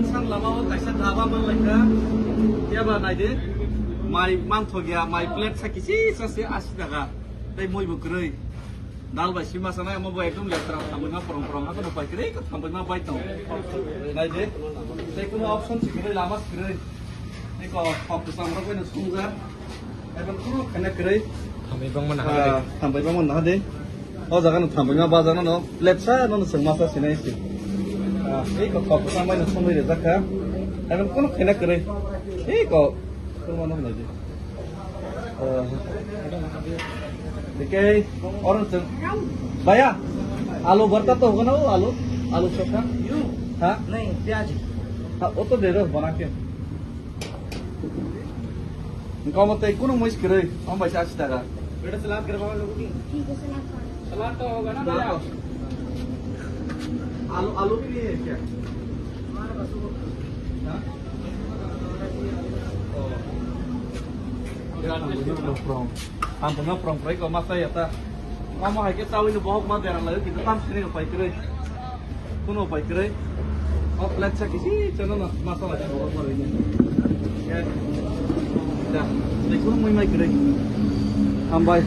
sang lama kaisa dhaba man laika tiaba naide mai mantho gya mai plate sakisi sase 80 taka dai moi bukrei dal bai sima sana mo bai ekdom letra thambai ma prong ha kono pai krei ko thambai ma bai tong naide sai kono option sikrei lama sikrei ni ko fokus sang ro kono sunga ebon kono khana krei thambai bang man ha de o jaga no thambai ma bajana no letsa no sengmasa sinai si এই কত সময় না সময় রে দেখা এখন কোন খেলা করে এই কো কোন মনে হয় যে দেখে অরঞ্চ ভাইয়া आलू भरता तो होगा ना वो आलू चोखा हाँ नहीं प्याज हाँ वो तो दे दो बना के इनको मत एक कुछ मुझे करे हम भाई चाची तारा बेटा सलाद करवाओ लोगों की ठीक है सलाद तो होगा ना भैया आलू भी है क्या हम पुनः from फ्राई को मसा या था हम है के ताऊ इन्हें बहुत मत देना लगे कि तमाम श्रेणी को पाई करे कुनो पाई करे और प्लेट से किसी चलो ना मसाला है बहुत बड़ा है क्या देखो मुझे माइक करे हम भाई